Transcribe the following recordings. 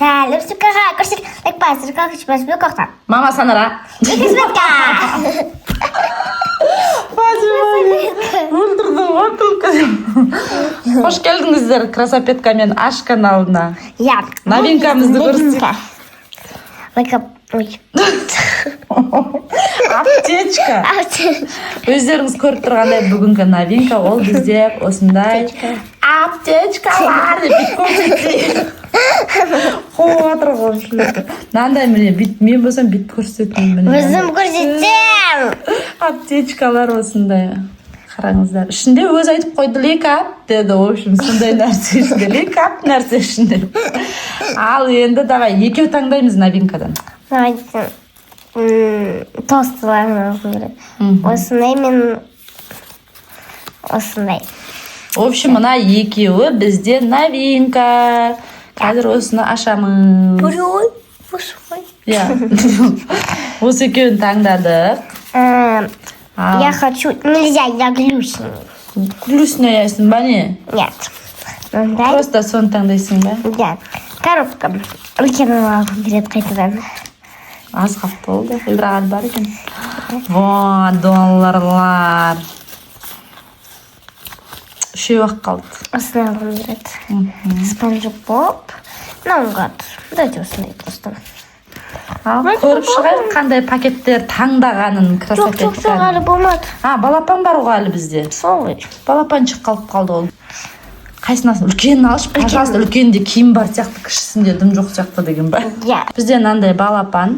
Сәлем сукаға көрсек, лайк как бәсбе коқтан. Мама санара. Хош келдіңіздер Красопетка мен Аш каналына. Новинкамызды көрсетейік. Аптечка. Өздеріңіз көріп тұрғандай бүгінгі новинка ол бізде осындай аптечкалар деп көрсетейік. Қуатыр қойшылы. Нандай міне мен болсам бит көрсетейін. Өзім көрсетсем. Аптечкалар осындай. Қараңыздар. Ішінде өз айтып қойды лейкап деді. В общем, сондай нәрсе ішінде. Лейкап нәрсе ішінде. Ал енді давай екеу таңдаймыз новинкадан. Толстыларын көреді. Осындай мен осындай. В общем, мына екеуі бізде новинка. Қазір осыны ашамыз. Ой, осылай. Осы екеуін таңдадық. Я хочу... Нельзя, я глюсный. Глюсный ясың ба не? Нет. Просто соны таңдайсың ба? Нет. Коробка. Үлкен алғым келеді қайтадан. Аз қап болды. Бірақ бар екен. Во, долларлар. Үшеу-ақ қалды. Осыны алғым келеді. Спанжи Боб. Наугад. Дайте осындай просто. Көріп шығайық қандай пакеттер таңдағанын Красопетканың. Жоқ, әлі болмады. Балапан бар ғой әлі бізде. Солай. Балапанчық қалып қалды ол. Қайсынасын үлкенін алшы, пожалуйста, үлкенде киім бар сияқты, кішісінде дым жоқ сияқты деген ба? Бізде мынандай балапан.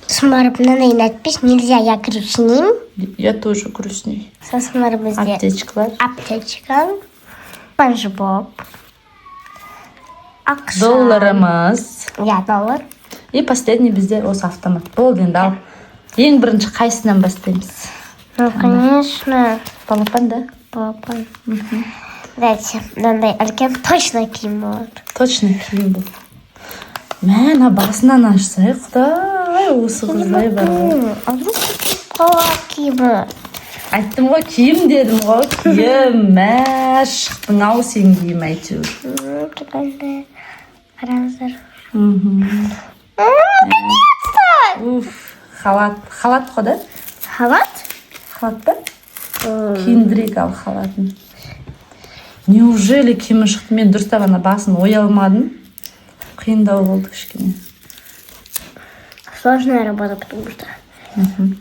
Смарып мынандай надпись, нельзя, я грустный. Я тоже грустный. Сосын бізде аптечкалар. Аптечка. Спанжи Боб. Ақша. Долларымыз. Доллар. И последний бізде осы автомат. Болды енді ал. Ең бірінші қайсынан бастаймыз? Ну, конечно. Балапан, да? Балапан. Дайте, мынандай үлкен точно киім болады. Точно киім бұл. Мәна басынан ашсай, құдай, осы қыздай бар. Қалақ киімі. Айттым ғой, киім дедім ғой, киім. Мә, шықтың ау сен киім әйтеуір. Қараңыздар. Уф, халат. Халат қой да? Халат? Халат ба? Киіндірек ал халатын. Неужели киімі шықты? Мен дұрыстап ана басын ой алмадым. Қиындау болды кішкене. Сложная работа, потому что...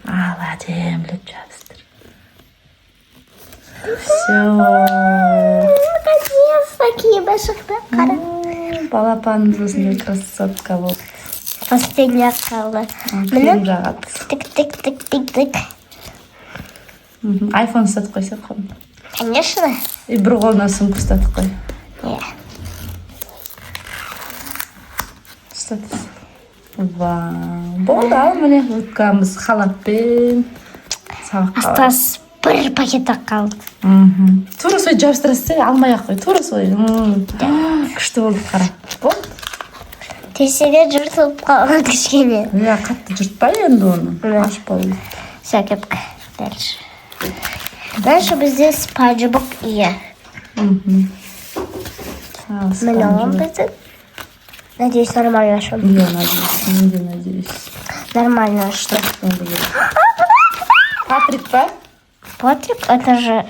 Ал, әдемілеп жабыстыр. Все. Наконец-то киімі шықты. Қара. Балапанымыз осындай красотка болды. Последний қалды. Киім жағады. Тик-тик-тик-тик-тик. Айфон ұстатып қойсақ қой. Конечно. И бір қолына сумка ұстатып қой. Ұстатып. Болды ал міне өткамыз халатпен сабаққа. Астас бір пакетақ қалды. Тура сой жабыстырасыз, алмай ақ қой. Тура сой. Күшті болды қара. Болды. Тесеге жұртылып қалған кішкене. Қатты жұртпай енді оны. Ашпау. Все, кепка. Дальше. Дальше бізде Спанжи Боб ие. Міне он бізде. Надеюсь, нормально ашым. Я надеюсь. Нормально ашты. Патрик па? Патрик, это же...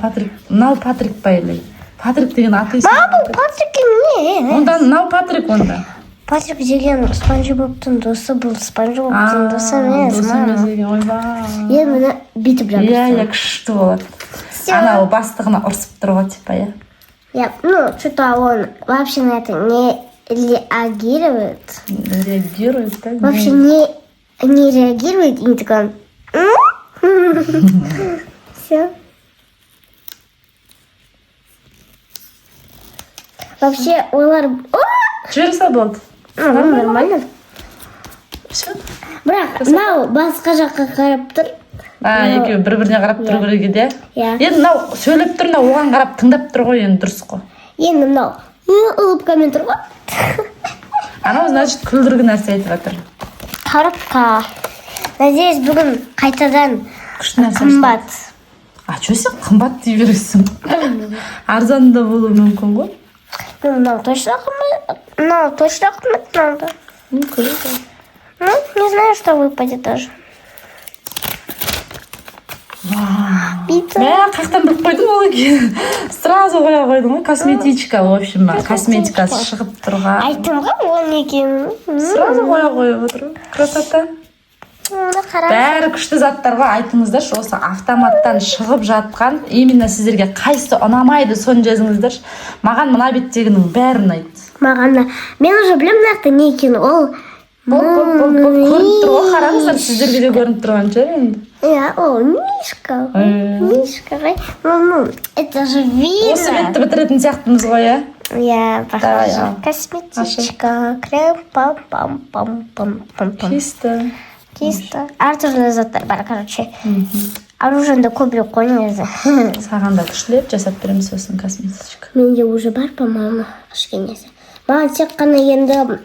Патрик. Мынау Патрик па елей? Патрик деген аты есім. Бұл Патрик не. Онда мынау Патрик онда. Патрик деген Спанжи Бобтың досы бұл. Спанжи Бобтың досы емес. Досы емес деген, ойбай. Мені бүйтіп жабыстырды. Я күшті болады. Анау бастығына ұрсып тұр ғой, типа, я. Ну, что-то он вообще на это не реагирует. Реагирует, да? Вообще не реагирует и не такой... Все. Вообще, олар... Жүріса болды. Нормально. Все. Бірақ, мынау басқа жаққа қарап тұр. Екеуі бір-біріне қарап тұру керек еді, иә? Енді мынау сөйлеп тұр, мынау оған қарап тыңдап тұр ғой, енді дұрыс қой. Енді мынау улыбкамен тұр ғой. Анау, значит, күлдіргі нәрсе айтып жатыр. Коробка. Надеюсь, бүгін қайтадан қымбат. Что сен қымбат дей бересің? Арзан да болуы мүмкін ғой. Мынау точно қымбат. Ну, точно отмыть надо. Ну, круто. Ну, не знаю, что выпадет даже. Пицца. Мә, қаяқтан біліп қойдың ол екен. Сразу қоя қойдың ғой. Косметичка, в общем, косметикасы шығып тұрған. Айттым ғой, ол екен. Сразу қоя қойып отыр. Красота. Бәрі күшті заттар ғой. Айтыңыздаршы, осы автоматтан шығып жатқан, именно сіздерге қайсысы ұнамайды, соны жазыңыздаршы. Маған мына беттегінің бәрі ұнайды. Маған мен уже білем нақты не екен, ол көрініп тұр ғой, қараңыздар, сіздерге де көрініп тұрған шығар енді. Иә, о, мишка. Мишка, ну, это же видно. Осы бетті бітіретін сияқтымыз ғой, иә? Я похожа. Косметичка, крем, пам-пам-пам-пам-пам. Чисто. Чисто. Әртүрлі заттар бар, короче. Оружиенді көбірек қой негізі. Саған да күштілеп жасап береміз сосын косметичка. Менде уже бар, по-моему, кішкенесі. Маған тек қана енді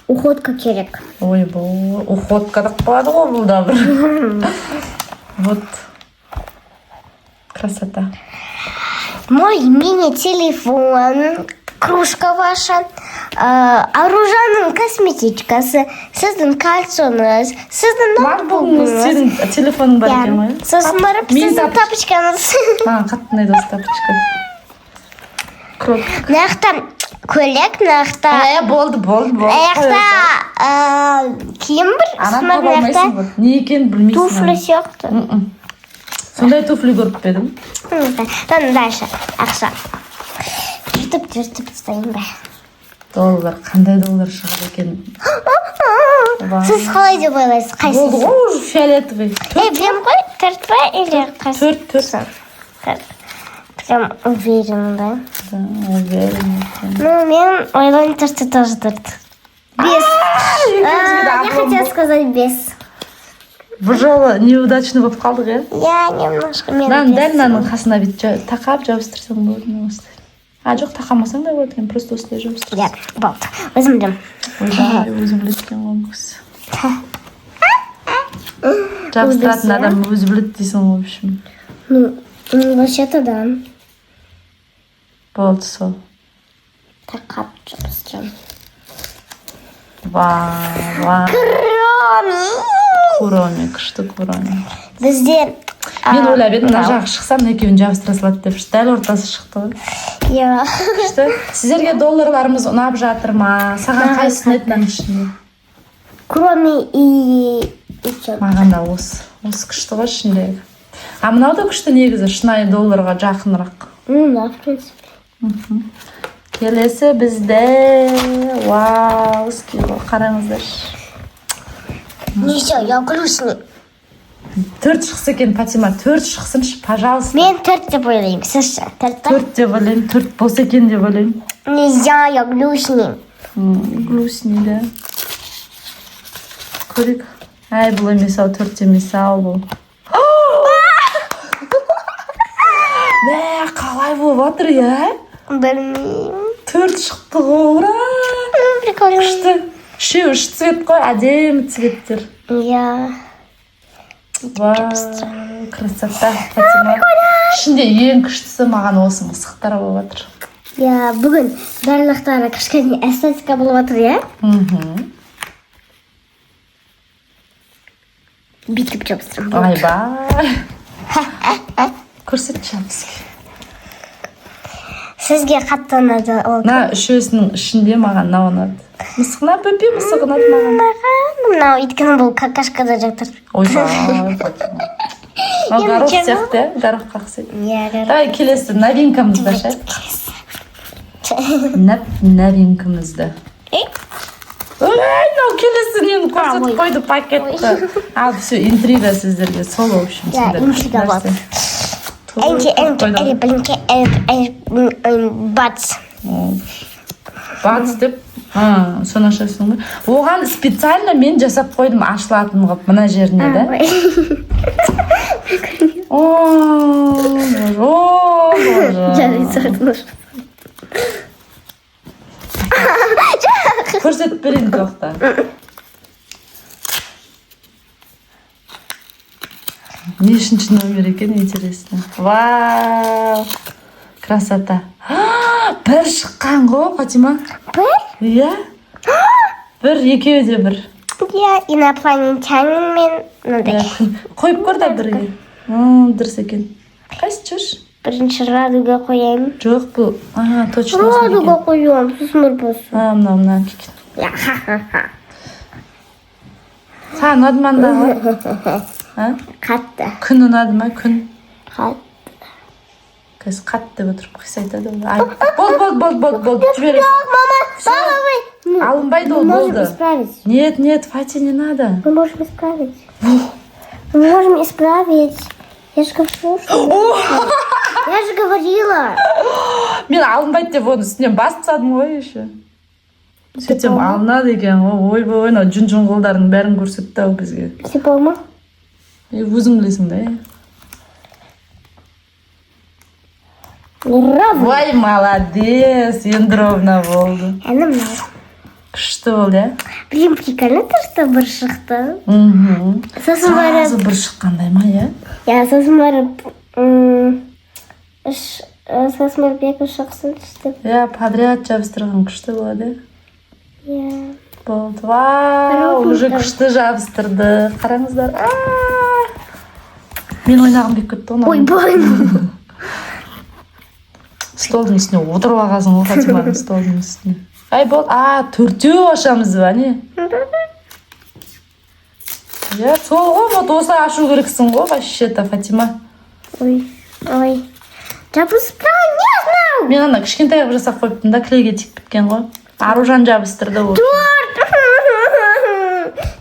уходка керек. Ой, бұл уходка деп қалады ғой бұл да бір. Вот. Красота. Мой мини-телефон, кружка ваша, Аружанның косметичкасы, сіздің кальцоныңыз, сіздің ноутбугыңыз. Сенің телефоның бар екен ғой? Сосын барып сіздің тапочкаңыз. Маған қатты ұнайды осы тапочка. Круто. Мынаяқта көйлек, мынаяқта Болды. аяқта киім бір, Анан таба алмайсың ғой. Не екенін білмейсің. туфли сияқты. Сондай туфли көріп пе едің? Там дальше ақша. Түртіп тастайын ба. Доллар, қандай доллар шығады екен? Сіз қалай деп ойлайсыз? Қайсысы? Болды ғой, уже фиолетовый. Білем ғой, төрт па или қайсы? Төрт. Прям уверен, да? Да, уверен. Ну, мен ойлаймын төртте тоже төрт. Бес. Я хотела сказать бес. Бұл жолы неудачный болып қалдық, иә? Я немножко мен Дәл мынаның қасына бүйтіп тақап жабыстырсаң болады ма осылай? Жоқ, тақамасаң да болады екен, просто осылай жабыстырсаң. Я, болды. Өзім білем. Ойбай, өзің біледі екен ғой бұл кісі. Жабыстыратын адам өзі біледі дейсің ғой, в общем. Ну, вообще-то да. Болды сол. Тақап жабыстырам. Ва. Куроми, күшті куроми. Бізде... Мен ойлап едім, мына жағы шықсам екеуін жабыстыра салады деп. Дәл ортасы шықты ғой. Иә. Күшті. Сіздерге долларларымыз ұнап жатыр ма? Саған қайсысы ұнайды мынаның ішінде? Кроме и... Маған да осы күшті ғой ішіндегі. А мынау да күшті негізі, шынайы долларға жақынырақ. Да, в принципе. Келесі бізде... Вау, скило, қараңыздар. Не все, я грустный. 4 шықсы екен, Фатима, 4 шықсыншы, пожалуйста. Мен 4 деп ойлаймын, сіз ше? 4 деп ойлаймын, 4 болса екен деп ойлаймын. Нельзя, я грустный. Грустный, да. Көрек. Әй, бұл емес ау, 4 емес ау бұл. Мә, қалай болып отыр, я? Білмеймін. 4 шықты ғой, ура! Прикольно. Күшті. 3 цвет қой, әдемі цветтер. Я... Вау, красота, Фатима. Ішінде ең күштісі маған осы мысықтар болып отыр. Я, бүгін барлықтары кішкене эстетика болып отыр, я? Бүйтіп жабыстырам. Айбай. Көрсет жабысып. Сізге қатты ұнады ол. Мына үшеуісінің ішінде маған мынау ұнады. Мысығына бөпе мысық ұнады маған. Мынау өйткені бұл какашкада жатыр. Ойбай, Фатима. Мынау горох сияқты, горохқа ұқсайды. Давай келесі новинкамызды ашайық. Новинкамызды. Ой, мынау келесі нені көрсетіп қойды пакетті. Ал, все, интрига сіздерге. Сол, в общем, интрига бар. Бац. Бац деп, соны ашасың ба? Оған специально мен жасап қойдым ашылатын ғып мына жеріне, да? О, боже. Көрсетіп берейін жоқта. Нешінші номер екен, интересно. Вау, красота. Бір шыққан ғой, Фатима. Бір? Иә? Бір, екеуі де бір. Иә, инопланетянин мен мынандай. Қойып көр да бірге. Дұрыс екен. Қайсы жүрш? Бірінші радуга қояйын. Жоқ, бұл. Точно. Радуга қоям, сосын болсын. Мына. Саған ұнады ма андағы? Қатты. Күн ұнады ма? Күн? Қатты. Қазір қатты деп отырып қиса айтады. Болды. Жібересің. Мама, Алынбайды ол, мы можем болды. исправить. Нет, Фати, не надо. Мы можем исправить. Мы можем исправить. Я же говорю, что... Я же говорила. Мен алынбайды деп оның үстінен бас тастадым ғой еще. Сөйтсем алынады екен ғой. Ойбой, жүн қолдардың бәрін көрсетті ау бізге. Все болма? Өзің білесің да. Ура! Ой, молодец, енді ровно болды. Она мной. Күшті болды, иә? Блин, прикольно то, что бір шықты. Сосын Сразу барып... бір шыққандай ма, иә? Я сосын барып... Сосын барып екі шықсын түстіп. Иә, подряд жабыстырған күшті болады, Иә. болды. Вау, уже күшті жабыстырды. Қараңыздар. Мен ойнағым келіп кетті оны. Ойбай. Столдың үстіне отырып алғансың ғой, Фатиманың столдың үстіне. Ай, болды. Төртеу ашамыз ба, не? Иә, сол ғой, вот осы ашу керексің ғой, вообще-то, Фатима. Ой. Жабыстырған, не знаю. Мен ана кішкентай қылып жасап қойыптым да, клейге тиіп біткен ғой. Аружан жабыстырды ол.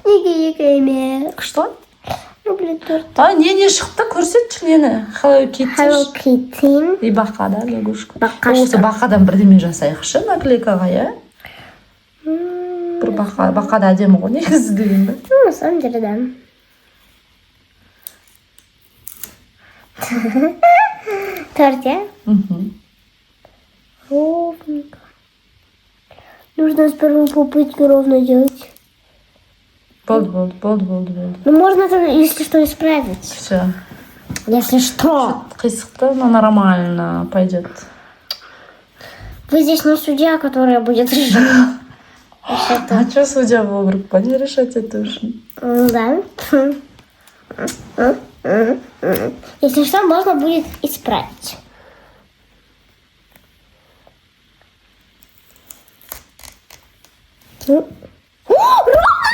Неге еме. Күшті ғой? Люблю торт. Не шықты, көрсетші нені. Hello Kitty. Hello Kitty. И бақа да, лягушка. Бақа Осы что? бақадан бірдеме жасайықшы наклейкаға, иә? Бір бақада әдемі ғой, негізі деген бе? На самом деле, да. Торт, я? Ровненько. Нужно сперва попытку ровно делать. Болды. Ну, можно, если что, исправить. Все. Если что. Қисықты, но нормально пойдет. Вы здесь не судья, которая будет решать. А что судья выбрал? Не решать это уже. Да. Если что, можно будет исправить.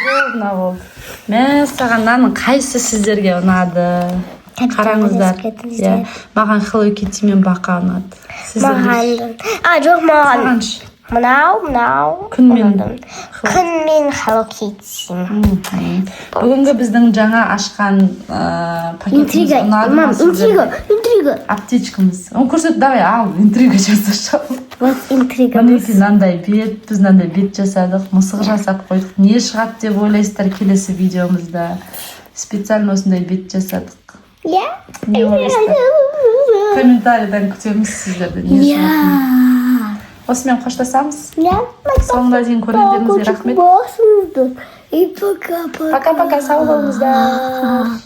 Ровно болды. Мен саған мынаның қайсы сіздерге ұнады? Қараңыздар. Иә, маған Hello Kitty мен бақа ұнады. Маған. Жоқ, маған. Сағаншы. Мынау. Күн мен Hello Kitty. Бүгінгі біздің жаңа ашқан пакетіміз ұнады ма сіздерге? Интрига. Аптечкамыз. Оны көрсет, давай, ал, интрига жасашы. Вот интрига. Мінекей мынандай бет, біз мынандай бет жасадық, мысық жасап қойдық. Не шығады деп ойлайсыздар келесі видеомызда. Специально осындай бет жасадық. Иә. Не ойлайсыздар? Комментарийдан күтеміз сіздерді. Не шығады? Осымен қоштасамыз. Иә. Соңына дейін көргендеріңізге рахмет. И пока-пока. Пока-пока, сау болыңыздар.